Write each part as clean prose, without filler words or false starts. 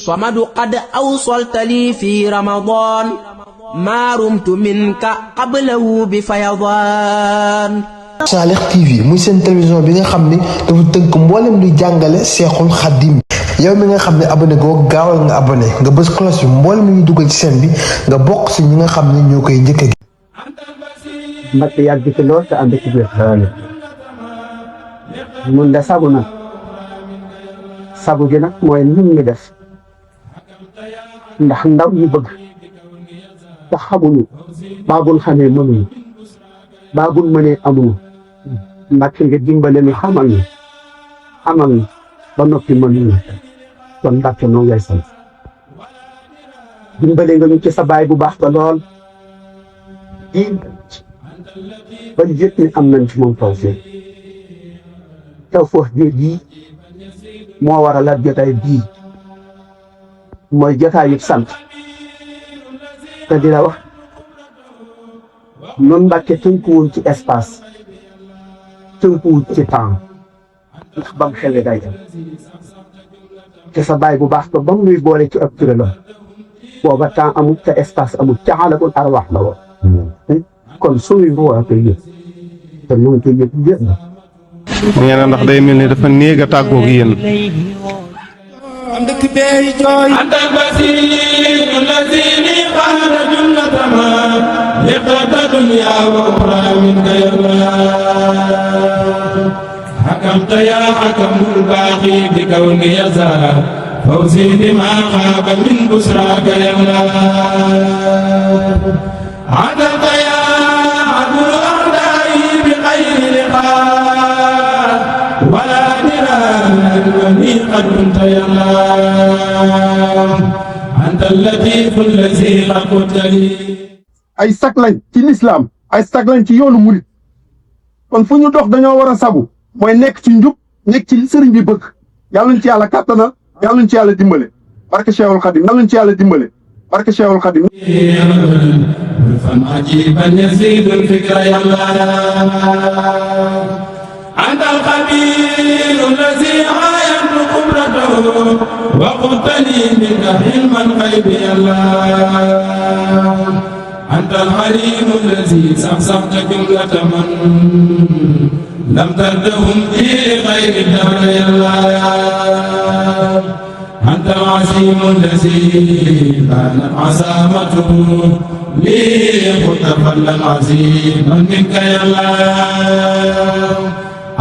صمد قد أوصلت لي في رمضان ما رمت منك قبله بفيضان. Salih TV muy seen télévision bi nga xam ni dafa tënk mboolem luy jàngale Seexul Xadim yow mi nga xam ne abonné goo gaawal nga abonné nga bës cloche bi mboolem lu ñu dugal ci seen bi nga bokk si ñi nga xam ne ñoo koy njëkk a gis. Mbacke yàgg ci lool te ànd ci biir mun de sagu nag sagu gi nag mooy nun ñu def ndax ndaw ñu bëgg te xamuñu baabul xamee mënuñu baabul mënee amuñu Mbacke nga dimbale ñu xamal ñu ba noppi mënuñu kon Mbacke noo ngay sant dimbale nga ñu ci sa baay bu baax te lool di ba yëpp ni am nañ ci moom tawfeex bii moo waral ak jotaay bii mooy jotaayu sant te di la wax noonu Mbacke tënkuwul ci espace tënkuwul ci temps ndax bam xele day dem te sa baay bu baax ko ba mu nuy boole ci ab turé la booba temps amul te espace amul ca xaalakul arwaax la woon kon suñuy bu war a koy yëg te ñu ngi koy yëg yëpp nee na ndax day mel ni dafa néeg a tàggoog yéen. am dëkk bee jooy antal basiir lazini xaara junnatama liqata dunya wa uxra minka yàlla xakamta yaa xakamul baaxi bi kawni yazaa fawzi bima xaaba min busraaka yàlla adalta yaa adul a'daa'i bi xayri liqaa wala dirani qad kunta yàlla anta al-latiifu allazi qad qulta li ay sag lañ ci lislaam ay sag lañ ci yoonu murit kon fu ñu dox dañoo war a sagu mooy nekk ci njub nekk ci sëriñ bi bëgg yàlla ñu ci yàlla kàttanal yàlla ñu ci yàlla dimbale barke Cheikhul Khadim yàlla ñu ci yàlla dimbale barke Cheikhul Khadim fan ajiban yazidul fikra yàlla anta al-khabiir allazi aayantu qudratahu wa qulta li minka hilman ghaybi yàlla anta al-haliim allazi samsamta jumlata man lam tardahum fi ghayri dahri yàlla anta al-aziim allazi baanat azaamatuhu li qulta fallan aziiman minka yàlla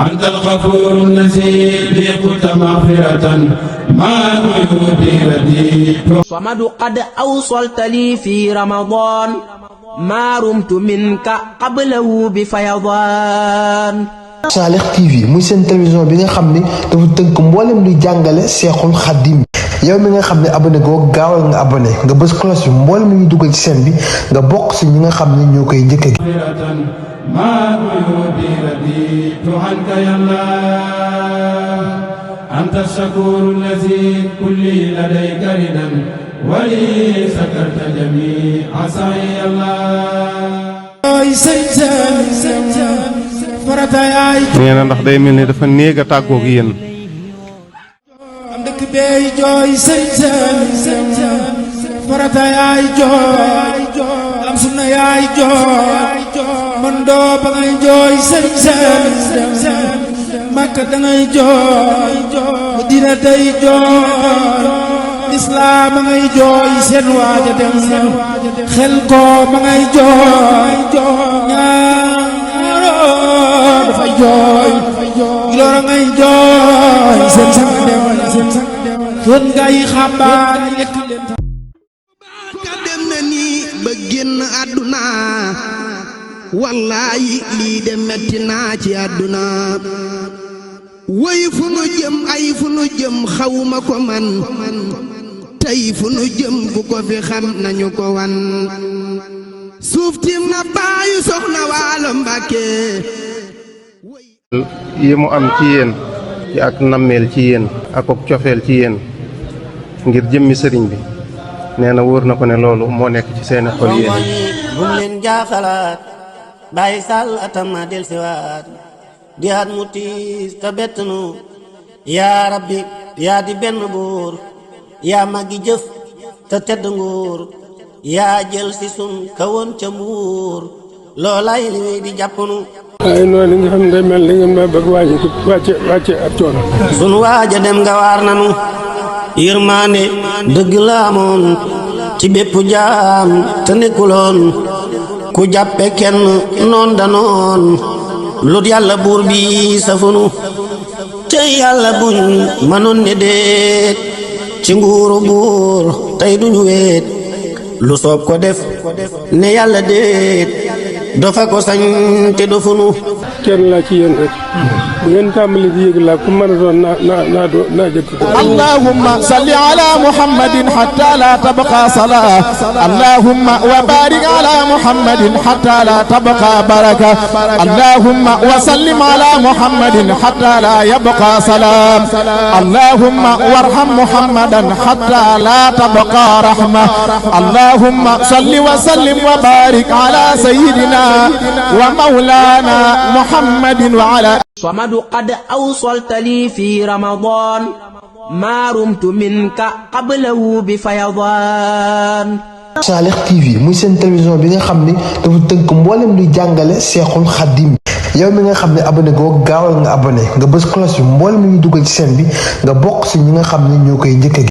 anta al-ghafuur allazi li qulta maghfiratan maa uyubi radiitu. صمد قد أوصلت لي في رمضان ما رمت منك قبله بفيضان. Salih TV muy seen télévision bi nga xam ni dafa tënk mboolem luy jàngale Seexul Xadim yow mi nga xam ne abonné goo gaawal nga abonné nga bës cloche bi mboolem lu ñu dugal ci seen bi nga bokk si ñi nga xam ne ñoo koy njëkk a gis. ما عيوبي رديت عنك يا الله أنت الشكور الذي كلي لديك ردا ولي سكرت جميع سعي الله nee na ndax day mel ni dafa néeg a tàggoog yéen. am dëkk bee jooy farata yaay jooy am sunna yaay jooy man doo ba ngay jooy Makka da ngay jooy Madina day jooy lislaam ma ngay jooy seen waaja dem na xel ko ma ngay jooy ñaaroo dafay jooy loora ngay jooy seen sang dem xën ngay xambaan lekk leen ka dem na ni ba génn àdduna wallaahi lii de metti naa ci àdduna way fu nu jëm ay fu nu jëm xawma ko man tey fu nu jëm ku ko fi xam nañu ko wan suuf tim na baayu soxna Waalo Mbàkke yi mu am ci yéen ci ak nammeel ci yéen ak cofeel ci yéen ngir jëmmi sëriñ bi nee na wóor na ko ne loolu moo nekk ci seeni xol yéen. bu mu leen jaaxalaat bàyyi sàll atama del siwaat di at mu tiis te bett nu yaa rabbi yaa di benn buur yaa màggi jëf te tedd nguur yaa jël si sun kawoon ca mbuur loolaay li wéy di jàppnu ay noonu nga xam ne day mel ni ngeen ma bëgg wàcce ab coono sun waaja dem nga waar nanu yërmaande dëgg la amoon ci bépp jaam te nekkuloon ku jàppe kenn noon danoon lut yàlla buur bi safunu tey yàlla buñ manoon ne déet ci nguuru buur tey duñu weet lu soob ko def ne yàlla déet dofa ko sañ te dofunu kenn laa ci yéen rek bu ngeen tàmbali di yëg laa ku mën a doon naa jëkk allahumma salli ala muhammadin hatta la tabqa salah allahumma wa barik ala muhammadin hatta la tabqa baraka allahumma wa sallim ala muhammadin hatta la yabqa salam allahumma warham muhammadan hatta la tabqa rahma allahumma salli wa sallim wa barik ala sayyidina wa maulana muhammadin wa ala صمد قد أوصلت لي في رمضان ما رمت منك قبله بفيضان Salih TV muy seen télévision bi nga xam ne dafa tënk mboolem luy jàngale Seexul Xadim yow mi nga xam ne abonné goo gaawal nga abonné nga bës cloche bi mboolem lu ñu dugal ci chaîne bi nga bokk ci ñi nga xam ne ñoo koy njëkk a